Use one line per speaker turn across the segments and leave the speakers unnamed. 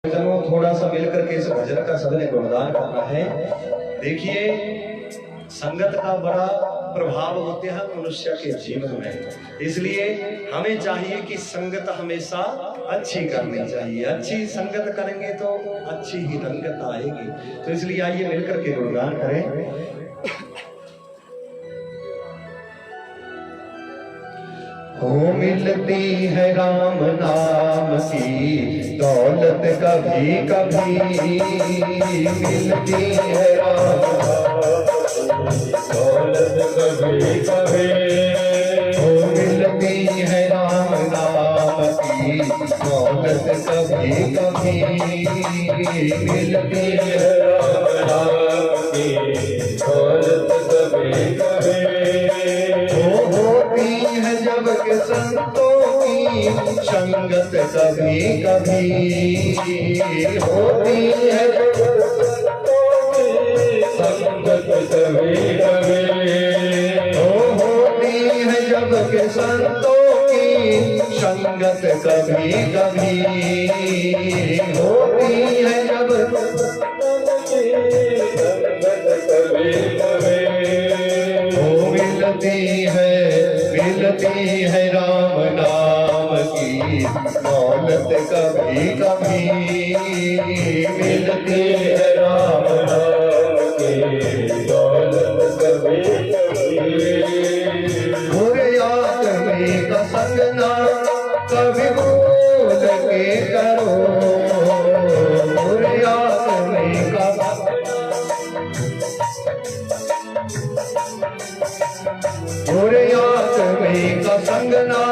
जनों थोड़ा सा मिलकर के इस भजन का सबने गुणगान करना है। देखिए संगत का बड़ा प्रभाव होते हैं मनुष्य के जीवन में, इसलिए हमें चाहिए कि संगत हमेशा अच्छी करनी चाहिए। अच्छी संगत करेंगे तो अच्छी ही रंगत आएगी। तो इसलिए आइए मिलकर के गुणगान करें। हो मिलती है राम नाम की दौलत कभी कभी, मिलती है राम दौलत कभी कभी। हो मिलती है राम नाम की दौलत कभी कभी, मिलती है राम नाम की दौलत कभी कभी। होती है जब के संतों की संगत कभी कभी, होती है संगत कभी कभी। होती है जब के संतों की संगत कभी कभी, होती है जब संगत कभी कभी। हो मिलती है राम नाम की दौलत कभी कभी, मिलती है राम नाम की दौलत कभी कभी। बुरे आदमी का संग ना कभी भूल के करो, बुरे आदमी का बुरे आदमी का संग ना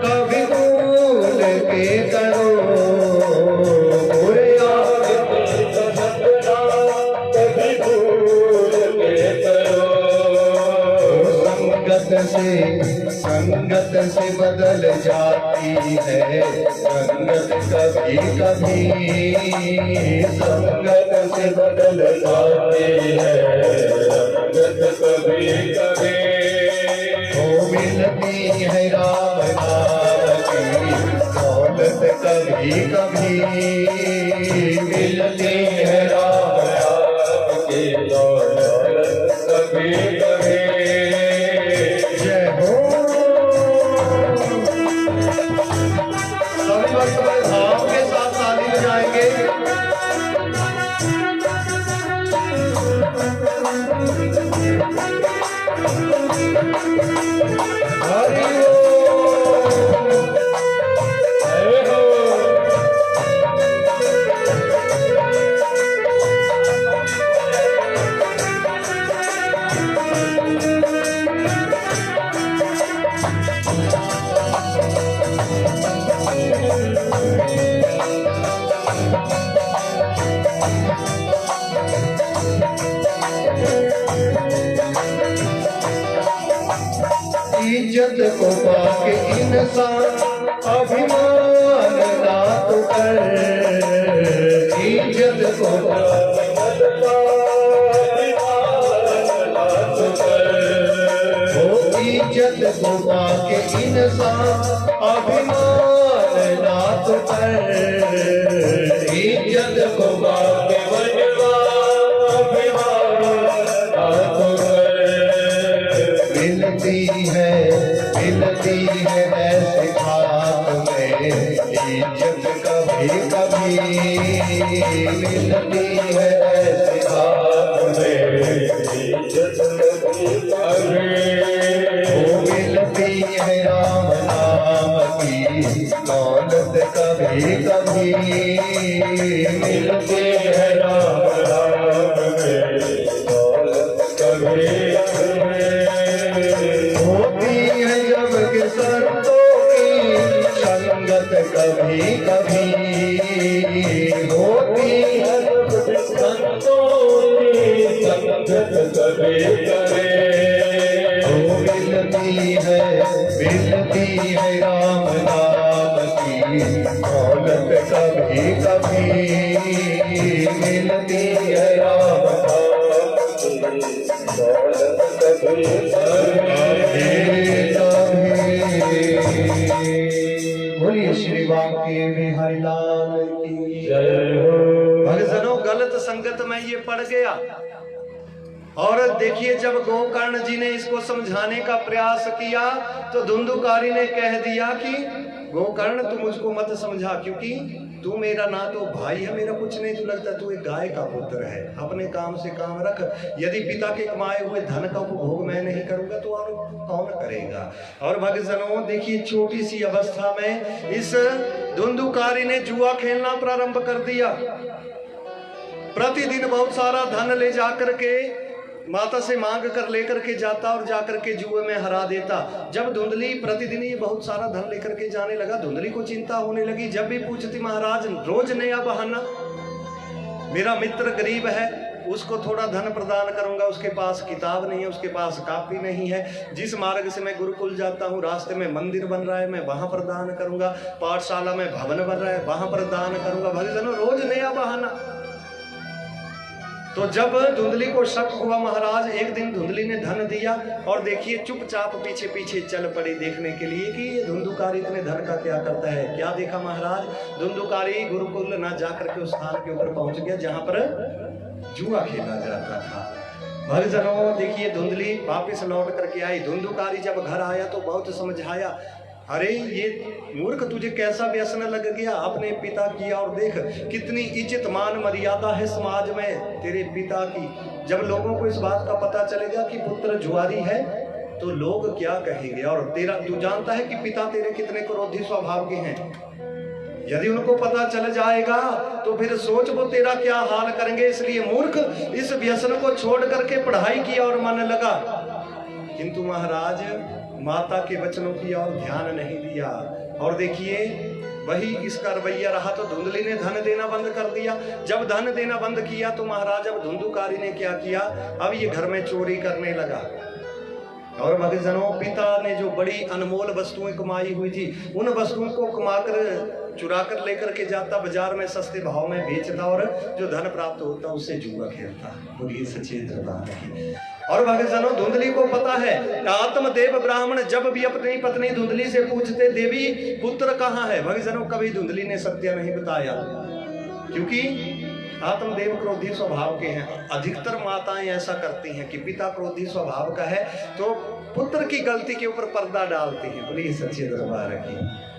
कभी भूल के करो, बुरे आदमी का संग ना कभी भूल के करो। संगत से बदल जाती है संगत कभी कभी, संगत से बदल जाती है संगत कभी कभी। मिलती है राम नाम की दौलत कभी कभी, मिलती है राम नाम की दौलत कभी कभी। जय हो सभी भक्त भाव के साथ ताली बजाएंगे। इज्जत को पाके इंसान अभिमान ना तो कर, इज्जत को पाके इज्जत को पाके इंसान अभिमान ना तो कर, इज्जत को पाके अभिमान ना तो कर। मिलती है ऐसे खाक में इज्जत कभी कभी, मिलती है ऐसे खाक में इज्जत कभी कभी। वो मिलती है राम नाम की दौलत कभी कभी, मिलती है राम नाम की दौलत कभी कभी। संतों की संगत कभी कभी, होती है संतों की संगत कभी कभी। मिलती है राम नाम की दौलत कभी कभी, मिलती है राम नाम की दौलत कभी कभी। बोलिए श्री बांके बिहारी लाल की जय। संगत में ये पड़ गया। और देखिए जब गोकर्ण जी ने इसको समझाने का प्रयास किया तो धुंधुकारी ने कह दिया कि गोकर्ण तू मुझको मत समझा, क्योंकि तू मेरा ना तो भाई है, मेरा कुछ नहीं तू लगता, तू एक गाय का पुत्र है, अपने काम से काम रख। यदि पिता के कमाए हुए धन का उपभोग मैं नहीं करूंगा तो और कौन करेगा। और भक्तजनों देखिए छोटी सी अवस्था में इस धुंधुकारी ने जुआ खेलना प्रारंभ कर दिया। प्रतिदिन बहुत सारा धन ले जाकर के माता से मांग कर लेकर के जाता और जाकर के जुए में हरा देता। जब धुंधली प्रतिदिन ये बहुत सारा धन लेकर के जाने लगा, धुंधली को चिंता होने लगी। जब भी पूछती महाराज रोज नया बहाना, मेरा मित्र गरीब है उसको थोड़ा धन प्रदान करूंगा, उसके पास किताब नहीं है, उसके पास कापी नहीं है, जिस मार्ग से मैं गुरुकुल जाता हूँ रास्ते में मंदिर बन रहा है मैं वहां पर दान करूंगा, पाठशाला में भवन बन रहा है वहां पर दान करूंगा। भक्तजनों रोज नया बहाना। तो जब धुंधली को शक हुआ महाराज, एक दिन धुंधली ने धन दिया और देखिए चुपचाप पीछे पीछे चल पड़ी देखने के लिए कि ये धुंधुकारी इतने धन का क्या करता है। क्या देखा महाराज, धुंधुकारी गुरुकुल ना जाकर के उस स्थान के ऊपर पहुंच गया जहां पर जुआ खेला जाता था। भक्तजनों देखिए धुंधली वापिस लौट करके आई। धुंधुकारी जब घर आया तो बहुत समझाया, अरे ये मूर्ख तुझे कैसा व्यसन लग गया अपने पिता की, और देख कितनी इज्जत मान मर्यादा है समाज में तेरे पिता की। जब लोगों को इस बात का पता चलेगा कि पुत्र जुआरी है तो लोग क्या कहेंगे। और तेरा तू जानता है कि पिता तेरे कितने क्रोधी स्वभाव के हैं, यदि उनको पता चल जाएगा तो फिर सोच वो तेरा क्या हाल करेंगे। इसलिए मूर्ख इस व्यसन को छोड़ करके पढ़ाई की और मन लगा। किंतु महाराज माता के वचनों की और ध्यान नहीं दिया। और देखिए वही इसका रवैया रहा तो धुंधली ने धन देना बंद कर दिया। जब धन देना बंद किया तो महाराज अब धुंधुकारी ने क्या किया, अब ये घर में चोरी करने लगा। और भक्तजनों पिता ने जो बड़ी अनमोल वस्तुएं कमाई हुई थी उन वस्तुओं को कमाकर चुरा कर लेकर के जाता, बाजार में सस्ते भाव में बेचता और जो धन प्राप्त होता उससे जुआ खेलता। बोलिए सच्चे दरबार की। और भक्तजनों धुंधली को पता है आत्मदेव ब्राह्मण जब भी अपनी पत्नी धुंधली से पूछते देवी पुत्र कहाँ है, भक्तजनों कभी धुंधली ने सत्य नहीं बताया, क्योंकि आत्मदेव क्रोधी स्वभाव के हैं। अधिकतर माताएं ऐसा करती हैं कि पिता क्रोधी स्वभाव का है तो पुत्र की गलती के ऊपर पर्दा डालती हैं। बोलिए सच्चे दरबार की।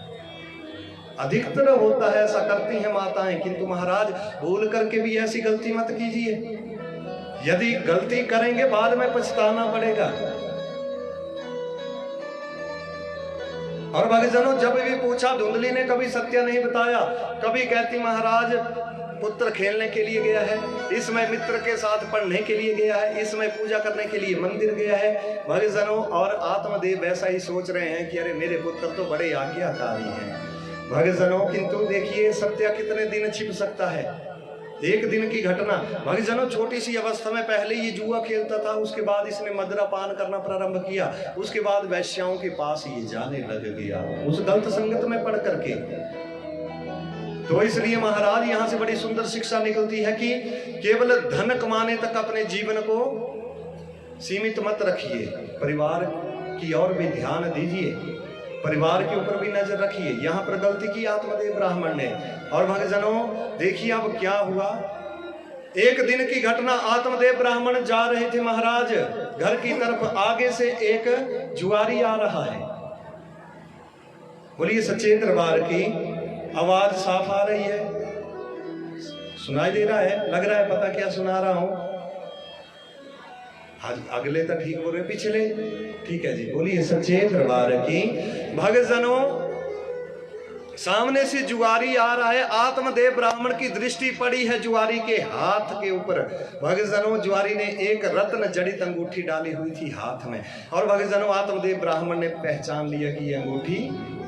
अधिकतर होता है ऐसा करती हैं माताएं, किंतु महाराज भूल करके भी ऐसी गलती मत कीजिए, यदि गलती करेंगे बाद में पछताना पड़ेगा। और भक्तजनों जब भी पूछा धुंधली ने कभी सत्य नहीं बताया। कभी कहती महाराज पुत्र खेलने के लिए गया है, इसमें मित्र के साथ पढ़ने के लिए गया है, इसमें पूजा करने के लिए मंदिर गया है। भक्तजनों और आत्मदेव ऐसा ही सोच रहे हैं कि अरे मेरे पुत्र तो बड़े आज्ञाकारी हैं। भक्तजनों किंतु देखिए सत्य कितने दिन छिप सकता है, एक दिन की घटना। भक्तजनों छोटी सी अवस्था में पहले ये जुआ खेलता था, उसके बाद इसने मदिरा पान करना प्रारंभ किया, उसके बाद वैश्याओं के पास ये जाने लग गया उस गलत संगत में पढ़ करके। तो इसलिए महाराज यहाँ से बड़ी सुंदर शिक्षा निकलती है कि केवल धन कमाने तक अपने जीवन को सीमित मत रखिए, परिवार की ओर भी ध्यान दीजिए, परिवार के ऊपर भी नजर रखिए। यहाँ पर गलती की आत्मदेव ब्राह्मण ने। और भक्तजनों देखिए अब क्या हुआ, एक दिन की घटना। आत्मदेव ब्राह्मण जा रहे थे महाराज घर की तरफ, आगे से एक जुआरी आ रहा है। बोलिए सच्चे दरबार की। आवाज साफ आ रही है, सुनाई दे रहा है, लग रहा है पता क्या सुना रहा हूं। अगले तक ठीक बोल रहे, पिछले ठीक है जी। बोलिए सच्चे दरबार की। भक्तजनों सामने से जुआरी आ रहा है, आत्मदेव ब्राह्मण की दृष्टि पड़ी है जुआरी के हाथ के ऊपर। भक्तजनों जुआरी ने एक रत्न जड़ित अंगूठी डाली हुई थी हाथ में, और भक्तजनों आत्मदेव ब्राह्मण ने पहचान लिया कि ये अंगूठी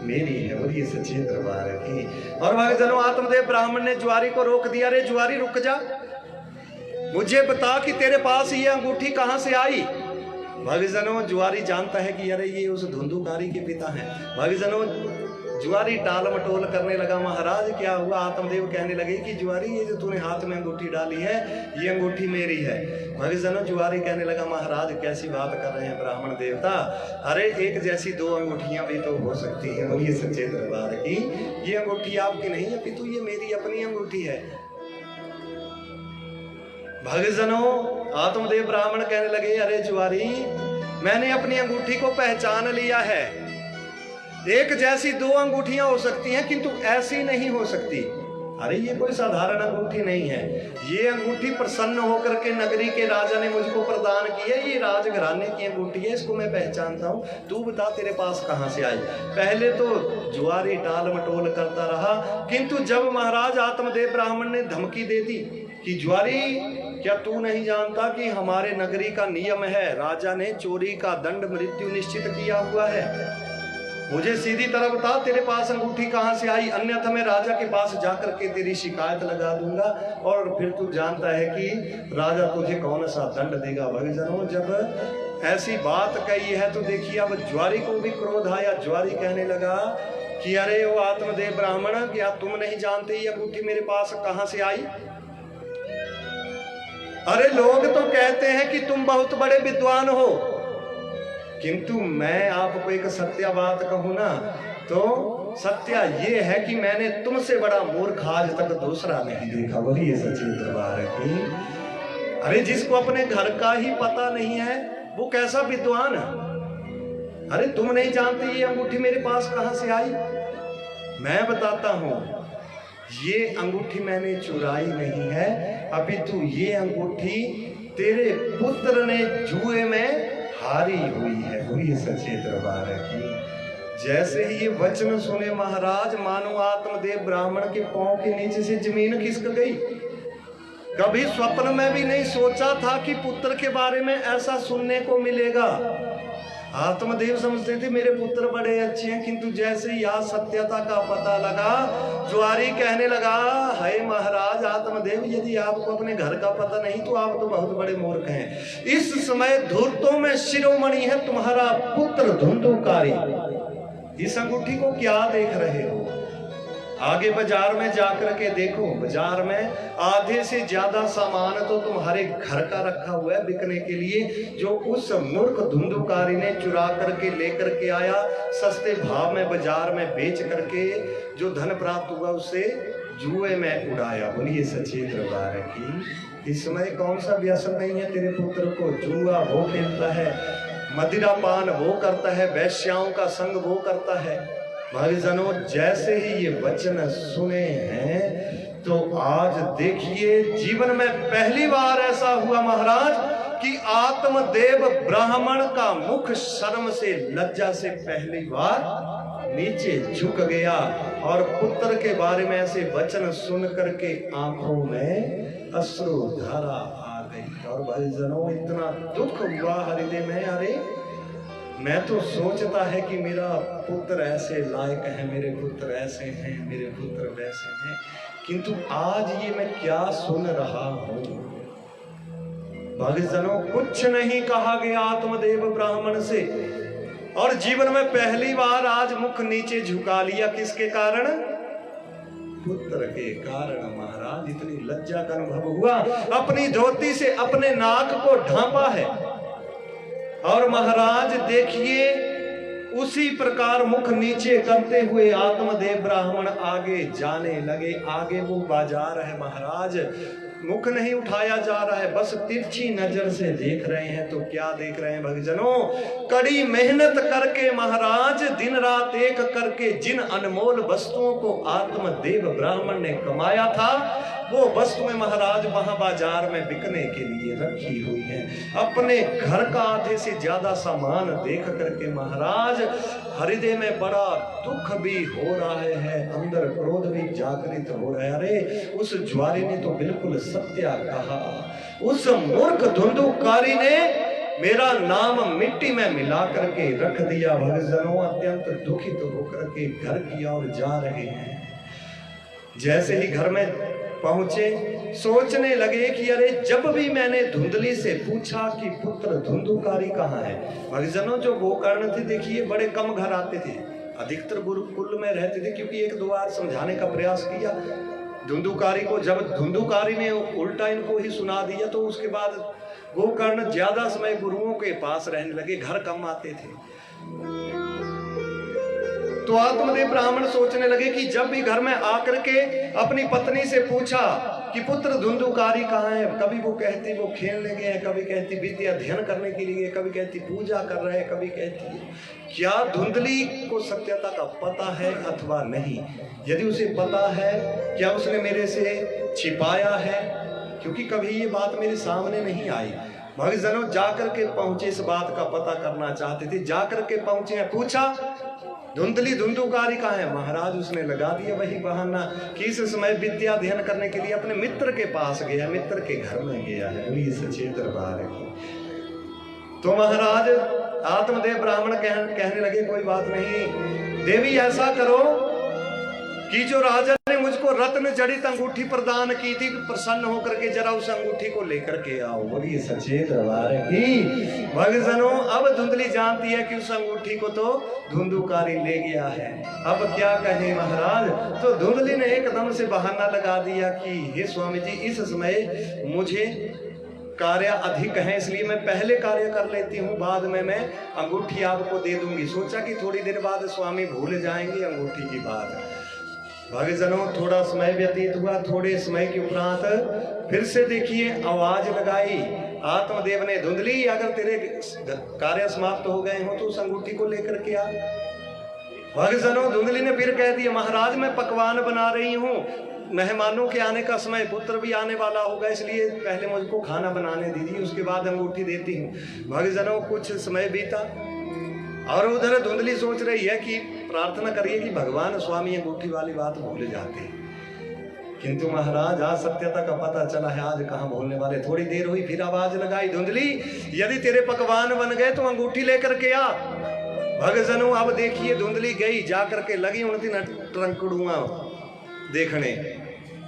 मेरी है। बोलिए सच्चे दरबार की। और भक्तजनों आत्मदेव ब्राह्मण ने जुआरी को रोक दिया, रे जुआरी रुक जा, मुझे बता कि तेरे पास ये अंगूठी कहां से आई। भक्तजनों जुआरी जानता है कि अरे ये उस धुंधुकारी के पिता हैं। भक्तजनों जुआरी टाल मटोल करने लगा, महाराज क्या हुआ। आत्मदेव कहने लगे कि जुआरी ये जो तूने हाथ में अंगूठी डाली है ये अंगूठी मेरी है। भक्तजनों जुआरी कहने लगा, महाराज कैसी बात कर रहे हैं ब्राह्मण देवता, अरे एक जैसी दो अंगूठियां भी तो हो सकती है। बोलिए सच्चे दरबार की। ये अंगूठी आपकी नहीं है पितु, ये मेरी अपनी अंगूठी है। भक्तजनों, आत्मदेव ब्राह्मण कहने लगे, अरे जुआरी, मैंने अपनी अंगूठी को पहचान लिया है। एक जैसी दो अंगूठियां हो सकती हैं, किंतु ऐसी नहीं हो सकती। अरे ये कोई साधारण अंगूठी नहीं है, ये अंगूठी प्रसन्न होकर के नगरी के राजा ने मुझको प्रदान की है। ये राजघराने की अंगूठी है, इसको मैं पहचानता हूँ। तू बता तेरे पास कहाँ से आई। पहले तो जुआरी टाल मटोल करता रहा, किंतु जब महाराज आत्मदेव ब्राह्मण ने धमकी दे दी कि जुआरी, क्या तू नहीं जानता कि हमारे नगरी का नियम है, राजा ने चोरी का दंड मृत्यु निश्चित किया हुआ है। मुझे सीधी तरह बता तेरे पास अंगूठी कहाँ से आई, अन्यथा मैं राजा के पास जाकर के तेरी शिकायत लगा दूंगा, और फिर तू जानता है कि राजा तुझे कौन सा दंड देगा। भक्तजनों, जब ऐसी बात कही है तो देखिए अब जुआरी को भी क्रोध आया। जुआरी कहने लगा कि अरे वो आत्मदेव ब्राह्मण, क्या तुम नहीं जानते ये अंगूठी मेरे पास कहाँ से आई? अरे लोग तो कहते हैं कि तुम बहुत बड़े विद्वान हो, किंतु मैं आपको एक सत्य बात कहूं ना, तो सत्य ये है कि मैंने तुमसे बड़ा मूर्ख आज तक दूसरा नहीं देखा। बोलिए सच्चे दरबार की। अरे जिसको अपने घर का ही पता नहीं है वो कैसा विद्वान है? अरे तुम नहीं जानते ये अंगूठी मेरे पास कहां से आई? मैं बताता हूं, ये अंगूठी मैंने चुराई नहीं है, अपितु ये अंगूठी तेरे पुत्र ने जुए में हारी हुई है। हुई सच्चे दरबार की। जैसे ही ये वचन सुने महाराज, मानो आत्मदेव ब्राह्मण के पांव के नीचे से जमीन खिसक गई। कभी स्वप्न में भी नहीं सोचा था कि पुत्र के बारे में ऐसा सुनने को मिलेगा। आत्मदेव समझते थे मेरे पुत्र बड़े अच्छे हैं, किंतु जैसे ही आज सत्यता का पता लगा, जुआरी कहने लगा, हाय महाराज आत्मदेव, यदि आपको अपने घर का पता नहीं तो आप तो बहुत बड़े मूर्ख हैं। इस समय धूर्तों में शिरोमणि है तुम्हारा पुत्र धुंधुकारी। इस अंगूठी को क्या देख रहे हो? आगे बाजार में जाकर के देखो, बाजार में आधे से ज्यादा सामान तो तुम्हारे घर का रखा हुआ है बिकने के लिए, जो उस मूर्ख धुंधुकारी ने चुरा करके लेकर के आया, सस्ते भाव में बाजार में बेच करके जो धन प्राप्त हुआ उसे जुए में उड़ाया। बोलिए सच्चे दरबार की। इस समय कौन सा व्यसन नहीं है तेरे पुत्र को? जुआ वो खेलता है, मदिरा पान वो करता है, वैश्याओं का संग वो करता है। भक्तजनों, जैसे ही ये वचन सुने हैं तो आज देखिए जीवन में पहली बार ऐसा हुआ महाराज कि आत्मदेव ब्राह्मण का मुख शर्म से, लज्जा से पहली बार नीचे झुक गया, और पुत्र के बारे में ऐसे वचन सुन करके आंखों में अश्रुधारा आ गई। और भक्तजनों, इतना दुख हुआ हृदय में, अरे मैं तो सोचता है कि मेरा पुत्र ऐसे लायक है, मेरे पुत्र ऐसे हैं, मेरे पुत्र वैसे हैं, किंतु आज ये मैं क्या सुन रहा हूं। भक्तजनों, कुछ नहीं कहा गया आत्मदेव ब्राह्मण से, और जीवन में पहली बार आज मुख नीचे झुका लिया। किसके कारण? पुत्र के कारण। महाराज, इतनी लज्जा का अनुभव हुआ। अपनी धोती से अपने नाक को ढांपा है, और महाराज देखिए उसी प्रकार मुख नीचे करते हुए आत्मदेव ब्राह्मण आगे जाने लगे। आगे वो बाजार है महाराज, मुख नहीं उठाया जा रहा है, बस तिरछी नजर से देख रहे हैं। तो क्या देख रहे हैं भक्तजनों? कड़ी मेहनत करके महाराज दिन रात एक करके जिन अनमोल वस्तुओं को आत्मदेव ब्राह्मण ने कमाया था, वो वस्तुएं महाराज वहां बाजार में बिकने के लिए रखी हुई हैं। अपने घर का आधे से ज्यादा सामान देख करके महाराज हृदय में बड़ा दुख भी हो रहा है, अंदर क्रोध भी जागृत हो रहा है। अरे उस जुआरी ने तो बिल्कुल सत्य कहा, उस मूर्ख धुंधुकारी ने मेरा नाम मिट्टी में मिला करके रख दिया। भक्तजनों, अत्यंत दुखित होकर के घर की ओर जा रहे हैं। जैसे ही घर में पहुंचे, सोचने लगे कि अरे जब भी मैंने धुंधली से पूछा कि पुत्र धुंधुकारी कहाँ है। भक्तजनों, जो गोकर्ण थे देखिए बड़े कम घर आते थे, अधिकतर गुरुकुल में रहते थे, क्योंकि एक दो बार समझाने का प्रयास किया धुंधुकारी को। जब धुंधुकारी ने उल्टा इनको ही सुना दिया तो उसके बाद गोकर्ण ज्यादा समय गुरुओं के पास रहने लगे, घर कम आते थे। तो आत्मदेव ब्राह्मण सोचने लगे कि जब भी घर में आकर के अपनी पत्नी से पूछा कि पुत्र धुंधुकारी कहाँ है। कभी वो कहती वो खेलने गए हैं, कभी कहती विद्या अध्ययन करने के लिए, कभी कहती पूजा कर रहे हैं, कभी कहती क्या धुंधली को सत्यता का पता है अथवा नहीं। यदि उसे पता है, क्या उसने मेरे से छिपाया है, क्योंकि कभी ये बात मेरे सामने नहीं आई। भक्तजनों जाकर के पहुंचे, इस बात का पता करना चाहते थे, जाकर के पहुंचे हैं, पूछा धुंधली धुंधुकारी कहाँ है। महाराज उसने लगा दिया वही बहाना कि इस समय विद्या अध्ययन करने के लिए अपने मित्र के पास गया, मित्र के घर में गया है। सचेत दरबार है। तो महाराज आत्मदेव ब्राह्मण कहने लगे कोई बात नहीं देवी, ऐसा करो कि जो राजा ने मुझको रत्न जड़ित अंगूठी प्रदान की थी, प्रसन्न होकर के जरा उस अंगूठी को लेकर के आओ। बोलिए सचेत दरबार की। भक्तजनों अब धुंधली जानती है कि उस अंगूठी को तो धुंधुकारी ले गया है। अब क्या कहे महाराज। तो धुंधली ने एकदम से बहाना लगा दिया कि हे स्वामी जी, इस समय मुझे कार्य अधिक है, इसलिए मैं पहले कार्य कर लेती हूँ, बाद में मैं अंगूठी आपको दे दूंगी। सोचा कि थोड़ी देर बाद स्वामी भूल जाएंगे अंगूठी की बात। भक्तजनों थोड़ा समय व्यतीत हुआ, थोड़े समय के उपरांत फिर से देखिए आवाज लगाई आत्मदेव ने, धुंधली अगर तेरे कार्य समाप्त हो गए हो तो उस अंगूठी को लेकर के आ। भक्तजनों धुंधली ने फिर कह दिया महाराज मैं पकवान बना रही हूँ, मेहमानों के आने का समय, पुत्र भी आने वाला होगा, इसलिए पहले मुझको खाना बनाने दीजिए, उसके बाद अंगूठी देती हूँ। भक्तजनों कुछ समय बीता और उधर धुंधली सोच रही है कि प्रार्थना करिए कि भगवान स्वामी अंगूठी वाली बात भूल जाते हैं। किंतु महाराज आज सत्यता का पता चला है, आज कहाँ भूलने वाले। थोड़ी देर हुई फिर आवाज लगाई, धुंधली यदि तेरे पकवान बन गए तो अंगूठी लेकर के आ। भक्तजनों अब देखिए धुंधली गई, जाकर के लगी उन तीन ट्रंकड़ुआ देखने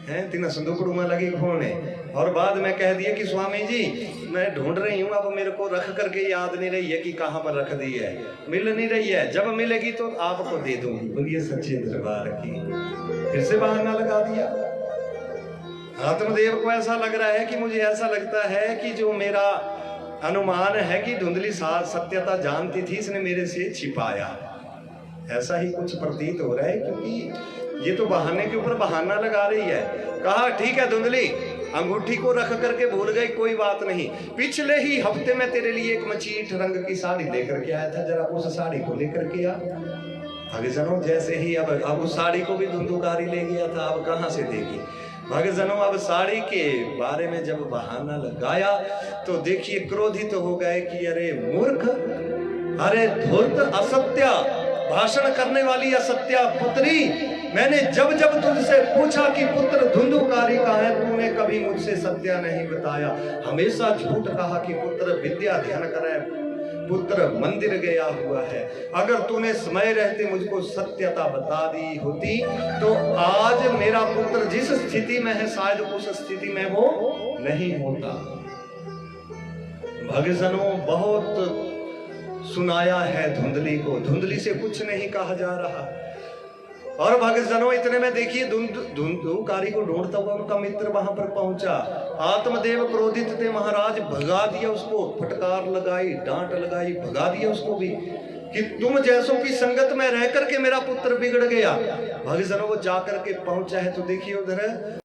हैं, तीन संदूकड़ुआ लगी खोलने, और बाद में कह दिए कि स्वामी जी मैं ढूंढ रही हूँ, अब मेरे को रख करके याद नहीं रही है कि कहाँ पर रख दी है, मिल नहीं रही है, जब मिलेगी तो आपको दे दूंगी। बोलिए सच्चे दरबार की। फिर से बहाना लगा दिया। आत्मदेव को ऐसा लग रहा है कि मुझे ऐसा लगता है कि जो मेरा अनुमान है कि धुंधली सत्यता जानती थी, इसने मेरे से छिपाया, ऐसा ही कुछ प्रतीत हो रहा है, क्योंकि ये तो बहाने के ऊपर बहाना लगा रही है। कहा ठीक है धुंधली अंगूठी को रख करके भूल गई, कोई बात नहीं, पिछले ही हफ्ते में तेरे लिए एक मचीठ रंग की साड़ी लेकर के आया था, जरा उस साड़ी को लेकर के आ। भक्तजनों जैसे ही अब उस साड़ी को भी धुंधुकारी ले गया था, अब कहाँ से देगी। भक्तजनों अब साड़ी के बारे में जब बहाना लगाया तो देखिए क्रोधित तो हो गए कि अरे मूर्ख, अरे धूर्त, असत्य भाषण करने वाली असत्या पुत्री, मैंने जब जब तुझसे पूछा कि पुत्र धुंधुकारी का है, तूने कभी मुझसे सत्य नहीं बताया, हमेशा झूठ कहा कि पुत्र विद्या अध्ययन करे, पुत्र मंदिर गया हुआ है। अगर तूने समय रहते मुझको सत्यता बता दी होती तो आज मेरा पुत्र जिस स्थिति में है शायद उस स्थिति में वो नहीं होता। भक्तजनों बहुत सुनाया है धुंधली को, धुंधली से कुछ नहीं कहा जा रहा। और भक्तजनों इतने में देखिए धुंधुकारी को ढूंढता हुआ उनका मित्र वहां पर पहुंचा। आत्मदेव क्रोधित थे, महाराज भगा दिया उसको, फटकार लगाई, डांट लगाई, भगा दिया उसको भी कि तुम जैसों की संगत में रह करके मेरा पुत्र बिगड़ गया। भक्तजनों वो जाकर के पहुंचा है तो देखिए उधर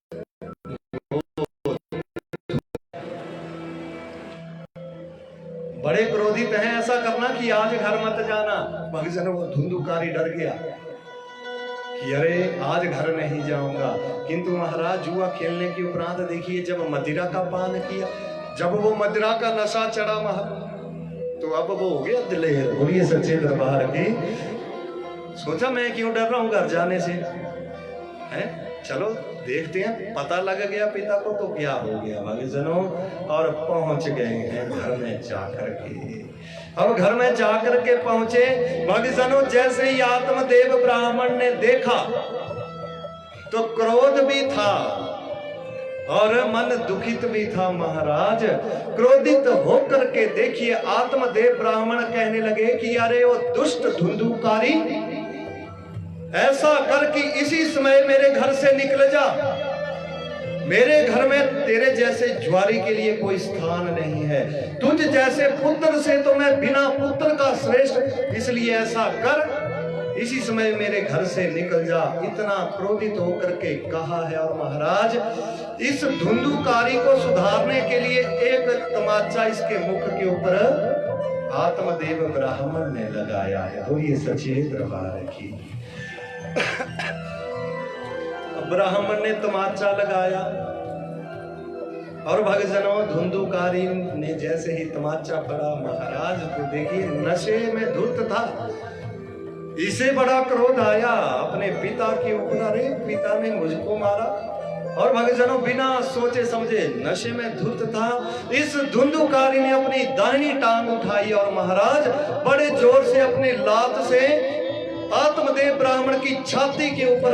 बड़े क्रोधित हैं, ऐसा करना कि आज घर मत जाना। भक्तजनों वो धुंधुकारी डर गया कि अरे आज घर नहीं जाऊंगा। किंतु महाराज जुआ खेलने के उपरांत देखिए जब मदिरा का पान किया, जब वो मदिरा का नशा चढ़ा तो अब वो हो गया दिलेर। बोलिए सच्चे दरबार की। सोचा मैं क्यों डर रहा हूं घर जाने से, है चलो देखते हैं, पता लग गया पिता को तो क्या हो गया भक्तजनों। और पहुंच गए हैं घर में जाकर के। अब घर में जाकर के पहुंचे भक्तजनों, जैसे ही आत्मदेव ब्राह्मण ने देखा तो क्रोध भी था और मन दुखित भी था। महाराज क्रोधित होकर के देखिए आत्मदेव ब्राह्मण कहने लगे कि अरे वो दुष्ट धुंधुकारी, ऐसा कर कि इसी समय मेरे घर से निकल जा, मेरे घर में तेरे जैसे ज्वारी के लिए कोई स्थान नहीं है, तुझ जैसे पुत्र से तो मैं बिना पुत्र का श्रेष्ठ, इसलिए ऐसा कर इसी समय मेरे घर से निकल जा, इतना क्रोधित होकर के कहा है। और महाराज इस धुंधुकारी को सुधारने के लिए एक तमाचा इसके मुख के ऊपर आत्मदेव ब्राह्मण ने लगाया है। तो ये सचेत दरबार की ब्राह्मण ने तमाचा लगाया और भक्तजनों धुंधुकारी ने जैसे ही तमाचा पड़ा, महाराज तो देखिए नशे में धुत था, इसे बड़ा क्रोध आया अपने पिता के ऊपर। अरे पिता ने मुझको मारा। और भक्तजनों बिना सोचे समझे नशे में धुत था, इस धुंधुकारी ने अपनी दाहिनी टांग उठाई और महाराज बड़े जोर से अपने लात से आत्मदेव ब्राह्मण की छाती के ऊपर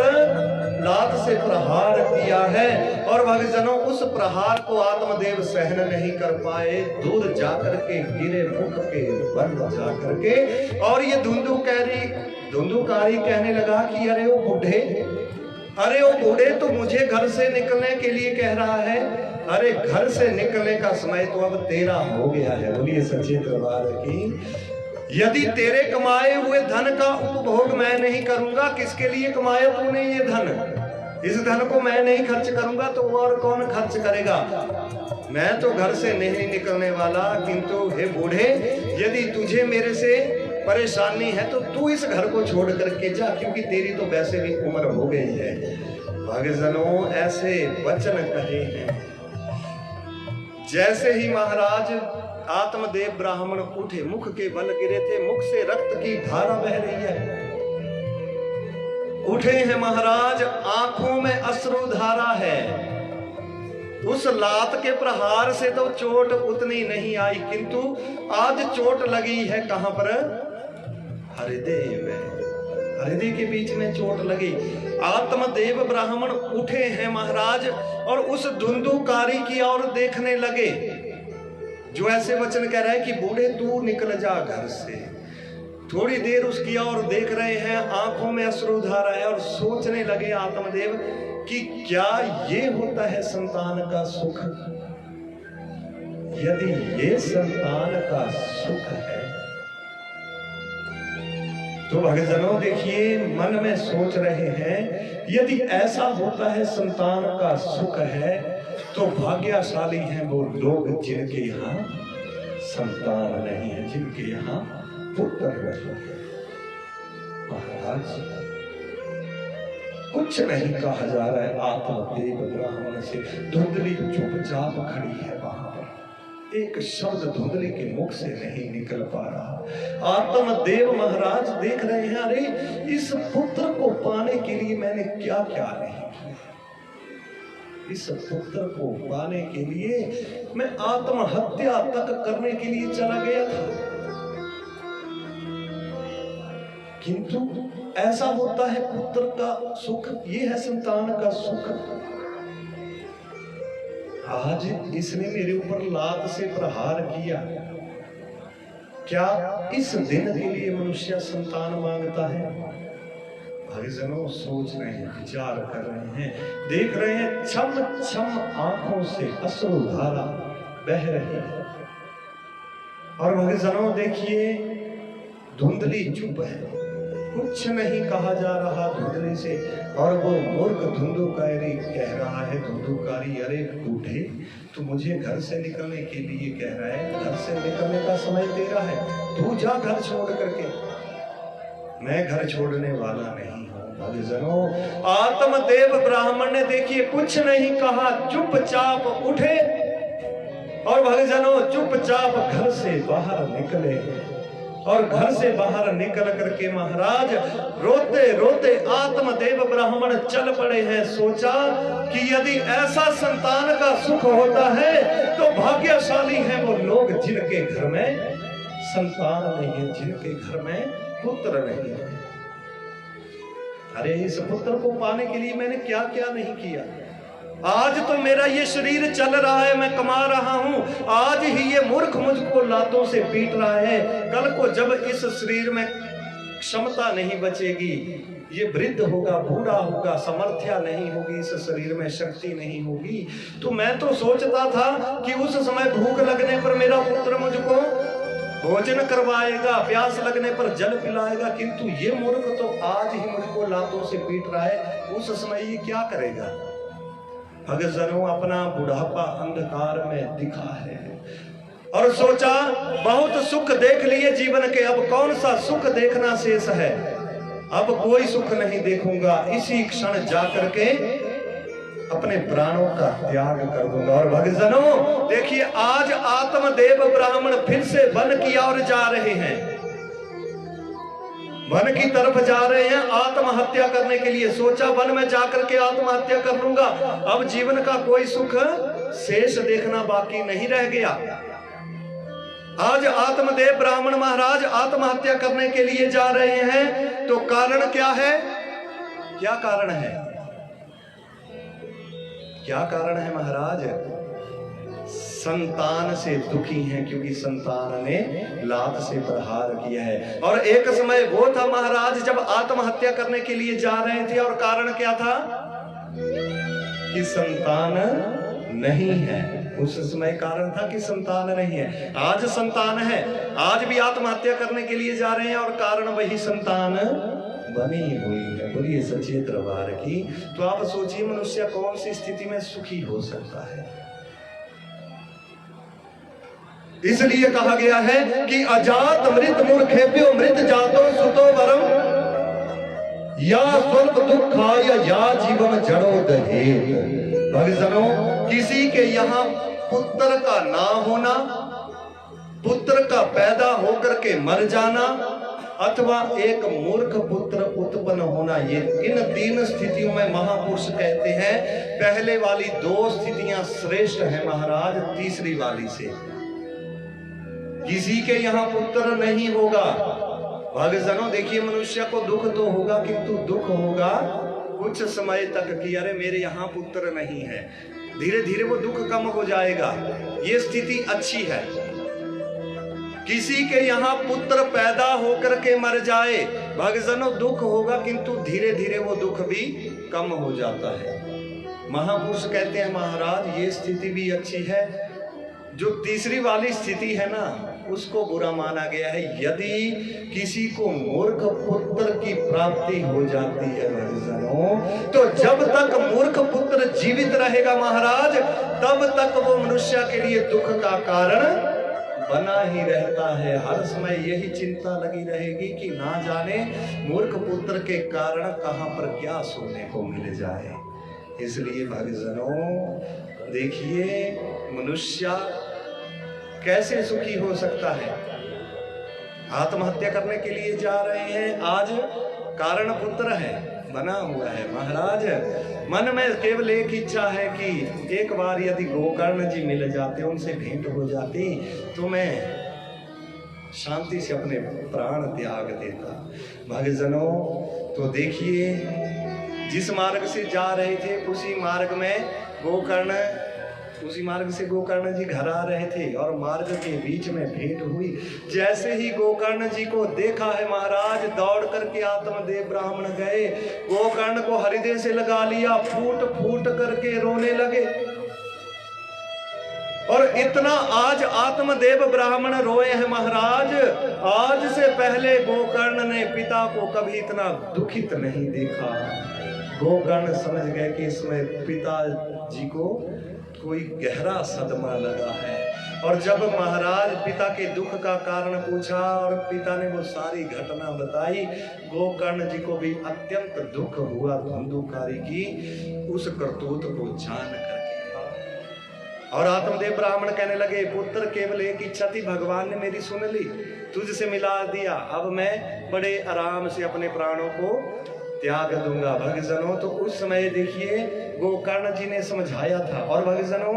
लात से प्रहार किया है। और भक्तजनों उस प्रहार को आत्मदेव सहन नहीं कर पाए, दूर जाकर के गिरे मुख के बल जाकर के। और ये धुंधुकारी कहने लगा कि अरे वो बूढ़े तो मुझे घर से निकलने के लिए कह रहा है। अरे घर से निकलने का समय तो अब तेरा हो गया है। बोलिए सच्चे दरबार की। यदि तेरे कमाए हुए धन का उपभोग मैं नहीं करूंगा, किसके लिए कमाया तूने ये धन? इस धन को मैं नहीं खर्च करूंगा तो और कौन खर्च करेगा? मैं तो घर से नहीं निकलने वाला। किंतु हे बूढ़े, यदि तुझे मेरे से परेशानी है तो तू इस घर को छोड़ करके जा, क्योंकि तेरी तो वैसे भी उम्र हो गई है। भक्तजनों ऐसे वचन कहे हैं। जैसे ही महाराज आत्मदेव ब्राह्मण उठे, मुख के बल गिरे थे, मुख से रक्त की धारा बह रही है। उठे हैं महाराज, आंखों में अश्रुधारा है। उस लात के प्रहार से तो चोट उतनी नहीं आई, किंतु आज चोट लगी है कहां पर? हृदय के बीच में चोट लगी। आत्मदेव ब्राह्मण उठे हैं महाराज और उस धुंधुकारी की ओर देखने लगे, जो ऐसे वचन कह रहा है कि बूढ़े तू निकल जा घर से। थोड़ी देर उसकी ओर देख रहे हैं, आंखों में अश्रुधारा है और सोचने लगे आत्मदेव कि क्या ये होता है संतान का सुख? यदि ये संतान का सुख है तो भक्तजनों देखिए मन में सोच रहे हैं, यदि ऐसा होता है संतान का सुख है तो भाग्यशाली हैं वो लोग जिनके यहाँ संतान नहीं है, जिनके यहाँ पुत्र नहीं है। महाराज कुछ नहीं कहा जा रहा है आत्मदेव ब्राह्मण से। धुंधली चुपचाप खड़ी है वहां पर, एक शब्द धुंधली के मुख से नहीं निकल पा रहा। आत्मदेव महाराज देख रहे हैं, अरे इस पुत्र को पाने के लिए मैंने क्या क्या नहीं किया। इस पुत्र को पाने के लिए मैं आत्महत्या तक करने के लिए चला गया था, किंतु ऐसा होता है पुत्र का सुख, ये है संतान का सुख। आज इसने मेरे ऊपर लात से प्रहार किया, क्या इस दिन के लिए मनुष्य संतान मांगता है? भक्तजनों सोच रहे हैं, विचार कर रहे हैं, देख रहे हैं, छम छम आंखों से अश्रुधारा बह रही है। और भक्तजनों देखिए धुंधली चुप है, कुछ नहीं कहा जा रहा धुंधली से। और वो मूर्ख धुंधुकारी कह रहा है, धुंधुकारी अरे बूढ़े तू मुझे घर से निकलने के लिए कह रहा है, घर से निकलने का समय तेरा है, तू जा घर छोड़ करके। मैं घर छोड़ने वाला नहीं हूं। भक्तजनों आत्मदेव ब्राह्मण ने देखिए कुछ नहीं कहा, चुपचाप उठे और भक्तजनों चुपचाप घर से बाहर निकले। और घर से बाहर निकल करके महाराज रोते रोते आत्मदेव ब्राह्मण चल पड़े हैं। सोचा कि यदि ऐसा संतान का सुख होता है तो भाग्यशाली हैं वो लोग जिनके घर में संतान नहीं है, जिनके घर में पुत्र नहीं है। अरे इस पुत्र को पाने के लिए मैंने क्या क्या नहीं किया। आज तो मेरा ये शरीर चल रहा है, मैं कमा रहा हूं, आज ही ये मूर्ख मुझको लातों से पीट रहा है। कल को जब इस शरीर में क्षमता नहीं बचेगी, ये वृद्ध होगा, बूढ़ा होगा, समर्थ्या नहीं होगी, इस शरीर में शक्ति नहीं होगी, तो मैं तो सोचता था कि उस समय भूख लगने पर मेरा पुत्र मुझको भोजन करवाएगा, प्यास लगने पर जल पिलाएगा, किंतु ये मूर्ख तो आज ही मुझको लातों से पीट रहा है, उस समय ये क्या करेगा? भक्तजनों, अपना बुढ़ापा अंधकार में दिखा है और सोचा बहुत सुख देख लिए जीवन के, अब कौन सा सुख देखना शेष है, अब कोई सुख नहीं देखूंगा, इसी क्षण जाकर के अपने प्राणों का त्याग कर दूंगा। और भक्तजनों देखिए, आज आत्मदेव ब्राह्मण फिर से वन की ओर जा रहे हैं, वन की तरफ जा रहे हैं आत्महत्या करने के लिए। सोचा वन में जाकर के आत्महत्या कर लूंगा, अब जीवन का कोई सुख शेष देखना बाकी नहीं रह गया। आज आत्मदेव ब्राह्मण महाराज आत्महत्या करने के लिए जा रहे हैं, तो कारण क्या है? क्या कारण है? क्या कारण है महाराज? संतान से दुखी हैं, क्योंकि संतान ने लात से प्रहार किया है। और एक समय वो था महाराज जब आत्महत्या करने के लिए जा रहे थे, और कारण क्या था? कि संतान नहीं है। उस समय कारण था कि संतान नहीं है। आज संतान है, आज भी आत्महत्या करने के लिए जा रहे हैं, और कारण वही संतान बनी हुई है। बोलिए सच्चे दरबार की। तो आप सोचिए, मनुष्य कौन सी स्थिति में सुखी हो सकता है? इसलिए कहा गया है कि अजात मृत मूर्खेभ्यो मृत जातो सुतो वरम या स्वल्प दुखाय या जीवम जड़ो दहेत। भक्तजनों, किसी के यहाँ पुत्र का ना होना, पुत्र का पैदा होकर के मर जाना, अथवा एक मूर्ख पुत्र उत्पन्न होना, ये इन तीन स्थितियों में महापुरुष कहते हैं पहले वाली दो स्थितियां श्रेष्ठ है महाराज तीसरी वाली से। किसी के यहाँ पुत्र नहीं होगा। भक्तजनों देखिए, मनुष्य को दुख तो होगा, किंतु दुख होगा कुछ समय तक कि अरे मेरे यहाँ पुत्र नहीं है, धीरे धीरे वो दुख कम हो जाएगा, ये स्थिति अच्छी है। किसी के यहाँ पुत्र पैदा होकर के मर जाए, भक्तजनों दुख होगा, किंतु धीरे धीरे वो दुख भी कम हो जाता है। महापुरुष कहते हैं महाराज ये स्थिति भी अच्छी है। जो तीसरी वाली स्थिति है ना, उसको बुरा माना गया है। यदि किसी को मूर्ख पुत्र की प्राप्ति हो जाती है भक्तजनों, तो जब तक मूर्ख पुत्र जीवित रहेगा महाराज, तब तक वो मनुष्य के लिए दुख का कारण बना ही रहता है। हर समय यही चिंता लगी रहेगी कि ना जाने मूर्ख पुत्र के कारण कहां पर क्या सुनने को मिल जाए। इसलिए भक्तजनों देखिए, मनुष्य कैसे सुखी हो सकता है? आत्महत्या करने के लिए जा रहे हैं, आज कारण पुत्र है, बना हुआ है। महाराज मन में केवल एक इच्छा है कि एक बार यदि गोकर्ण जी मिल जाते, उनसे भेंट हो जाती, तो मैं शांति से अपने प्राण त्याग देता। भक्तजनों तो देखिए, जिस मार्ग से जा रहे थे उसी मार्ग से गोकर्ण जी घर आ रहे थे, और मार्ग के बीच में भेंट हुई। जैसे ही गोकर्ण जी को देखा है महाराज, दौड़ करके आत्मदेव ब्राह्मण गए, गोकर्ण को हृदय से लगा लिया, फूट फूट करके रोने लगे। और इतना आज आत्मदेव ब्राह्मण रोए हैं महाराज, आज से पहले गोकर्ण ने पिता को कभी इतना दुखित नहीं देखा। गोकर्ण समझ गए कि इसमें पिताजी को कोई गहरा सदमा लगा है। और जब महाराज पिता के दुख का कारण पूछा और पिता ने वो सारी घटना बताई, गोकर्ण जी को भी अत्यंत दुख हुआ धुंधुकारी की उस करतूत को जान करके। और आत्मदेव ब्राह्मण कहने लगे, पुत्र केवल एक इच्छा थी, भगवान ने मेरी सुन ली, तुझसे मिला दिया, अब मैं बड़े आराम से अपने प्राणों को त्याग दूंगा। भक्तजनों तो उस समय देखिए गोकर्ण जी ने समझाया था। और भक्तजनों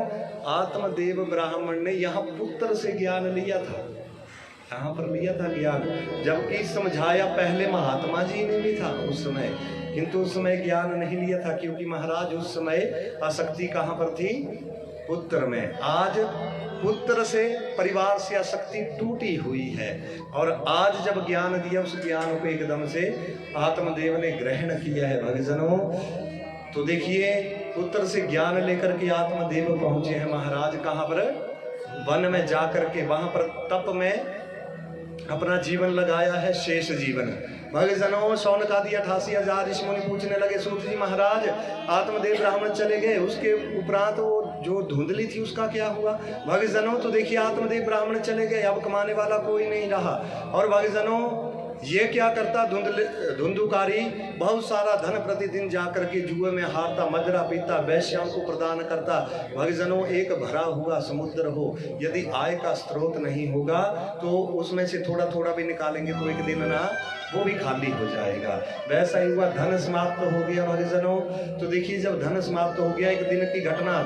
आत्मदेव ब्राह्मण ने यहाँ पुत्र से ज्ञान लिया था, यहाँ पर लिया था ज्ञान, जबकि समझाया पहले महात्मा जी ने भी था उस समय, किंतु उस समय ज्ञान नहीं लिया था, क्योंकि महाराज उस समय आसक्ति कहाँ पर थी? पुत्र में। आज पुत्र से, परिवार से आसक्ति टूटी हुई है, और आज जब ज्ञान दिया उस ज्ञान को एकदम से आत्मदेव ने ग्रहण किया है। भक्तजनों तो देखिए, पुत्र से ज्ञान लेकर के आत्मदेव पहुंचे हैं महाराज कहाँ पर? वन में जाकर के, वहां पर तप में अपना जीवन लगाया है शेष जीवन। भक्तजनों, शौनकादि 88,000 ऋषि मुनि पूछने लगे, सूत जी महाराज आत्मदेव ब्राह्मण चले गए, उसके उपरांत वो जो धुंधली थी उसका क्या हुआ? भक्तजनों, तो देखिए आत्मदेव ब्राह्मण चले गए, अब कमाने वाला कोई नहीं रहा। और भक्तजनों, ये क्या करता? धुंधुकारी बहुत सारा धन प्रतिदिन जाकर के जुए में हारता, मदिरा पीता, वैश्याओं को प्रदान करता। भक्तजनों, एक भरा हुआ समुद्र हो, यदि आय का स्रोत नहीं होगा तो उसमें से थोड़ा थोड़ा भी निकालेंगे तो एक दिन ना वो भी खाली हो जाएगा। वैसा ही हुआ, धन समाप्त हो गया। भक्तजनों, तो देखिए जब धन समाप्त हो गया, एक दिन की घटना,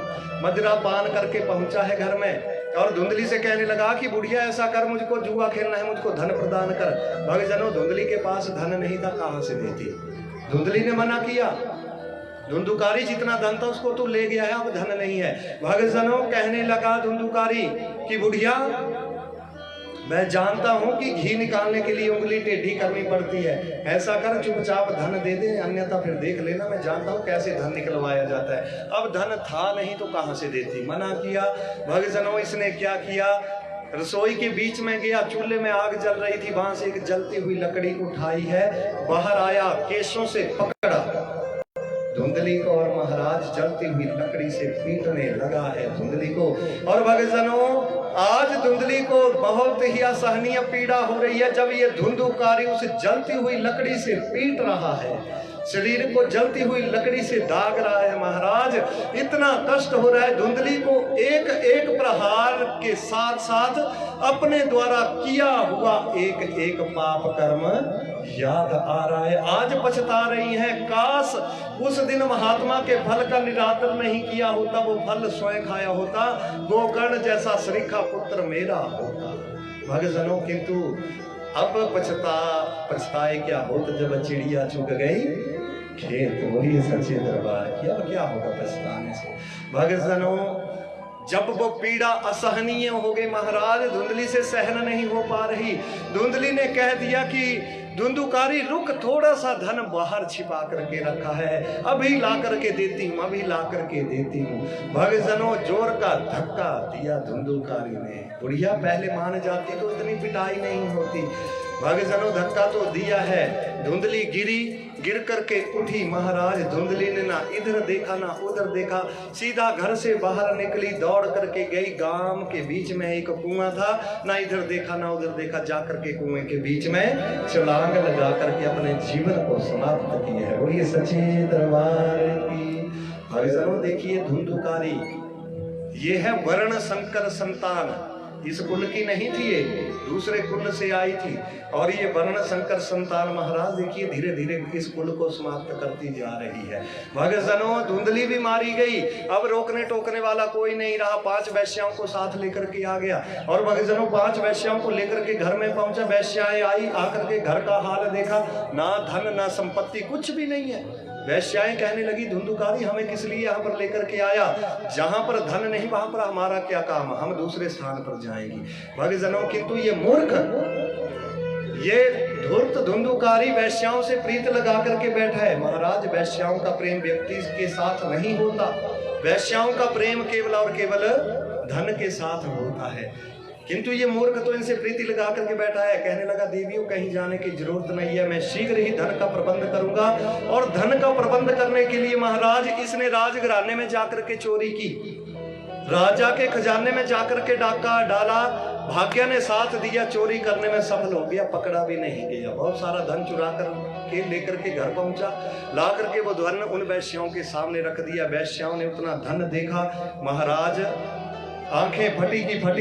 मदिरा पान करके पहुंचा है घर में और धुंधली से कहने लगा कि बुढ़िया ऐसा कर, मुझको जुआ खेलना है, मुझको धन प्रदान कर। भक्तजनों, धुंधली के पास धन नहीं था, कहां से देती? धुंधली ने मना किया, धुंधुकारी जितना धन था उसको तो ले गया है, अब धन नहीं है। भक्तजनों, कहने लगा धुंधुकारी कि बुढ़िया मैं जानता हूं कि घी निकालने के लिए उंगली टेढ़ी करनी पड़ती है, ऐसा कर चुपचाप धन दे दे, अन्यथा फिर देख लेना, मैं जानता हूं कैसे धन निकलवाया जाता है। अब धन था नहीं तो कहां से देती? मना किया। भक्तजनों, इसने क्या किया? रसोई के बीच में गया, चूल्हे में आग जल रही थी, वहां से एक जलती हुई लकड़ी उठाई है, बाहर आया, केशों से पकड़ा धुंधली को और महाराज जलती हुई लकड़ी से पीटने लगा है धुंधली को। और भक्तजनों, आज धुंधली को बहुत ही असहनीय पीड़ा हो रही है जब ये धुंधुकारी उस जलती हुई लकड़ी से पीट रहा है, शरीर को जलती हुई लकड़ी से दाग रहा है। महाराज, इतना कष्ट हो रहा है धुंधली को, एक एक प्रहार के साथ साथ अपने द्वारा किया हुआ एक एक पाप कर्म याद आ रहा है। आज पछता रही है, काश उस दिन महात्मा के फल का निरादर नहीं किया होता, वो फल स्वयं खाया होता, गोकर्ण जैसा श्रीखा पुत्र मेरा होता। भक्तजनों, किंतु अब पछताए क्या होता जब चिड़िया चुग गई खेत, वही सच्चे दरबार की। अब क्या होगा पछताने से? भक्तजनों, जब वो पीड़ा असहनीय हो गई, महाराज धुंधली से सहन नहीं हो पा रही, धुंधली ने कह दिया कि धुंधुकारी रुक, थोड़ा सा धन बाहर छिपा करके रखा है, अभी ला करके देती हूँ, अभी ला करके देती हूँ। भक्तजनों, जोर का धक्का दिया धुंधुकारी ने। बुढ़िया पहले मान जाती तो इतनी पिटाई नहीं होती। भक्तजनों, धक्का तो दिया है, धुंधली गिरी, गिर करके उठी। महाराज, धुंधली ने ना इधर देखा ना उधर देखा, सीधा घर से बाहर निकली, दौड़ करके गई, गांव के बीच में एक कुआं था, ना इधर देखा ना उधर देखा, जा करके कुएं के बीच में छलांग लगा करके अपने जीवन को समाप्त किया है। बोलिए सच्चे दरबार की। भक्तजनों, देखिए धुंधुकारी ये है वर्ण संकर संतान, इस कुल की नहीं थी, ये दूसरे कुल से आई थी, और ये वर्ण संकर संतान महाराज देखिए धीरे धीरे इस कुल को समाप्त करती जा रही है। भक्तजनों, धुंधली भी मारी गई, अब रोकने टोकने वाला कोई नहीं रहा, 5 वैश्याओं को साथ लेकर के आ गया। और भक्तजनों, 5 वैश्याओं को लेकर के घर में पहुंचा, वैश्याएं आई, आकर के घर का हाल देखा, ना धन ना संपत्ति, कुछ भी नहीं है। वैश्याएं कहने लगी, धुंधुकारी हमें किस लिए यहाँ पर लेकर के आया? जहाँ पर धन नहीं वहां पर हमारा क्या काम, हम दूसरे स्थान पर जाएंगी। भक्तजनों, किंतु ये मूर्ख, ये धूर्त धुंधुकारी वैश्याओं से प्रीत लगा करके बैठा है। महाराज, वैश्याओं का प्रेम व्यक्ति के साथ नहीं होता, वैश्याओं का प्रेम केवल और केवल धन के साथ होता है। किंतु ये मूर्ख तो इनसे प्रीति लगा करके बैठा है, कहने लगा देवियों कहीं जाने की जरूरत नहीं है, मैं शीघ्र ही धन का प्रबंध करूंगा। और धन का प्रबंध करने के लिए महाराज इसने राजघराने में जाकर के चोरी की, राजा के खजाने में जाकर के डाका डाला, भाग्य ने साथ दिया, चोरी करने में सफल हो गया, पकड़ा भी नहीं गया। बहुत सारा धन चुरा कर के लेकर के घर पहुंचा, ला करके वो धन उन वैश्याओं के सामने रख दिया। वैश्याओं ने उतना धन देखा, महाराज आंखें फटी की फटी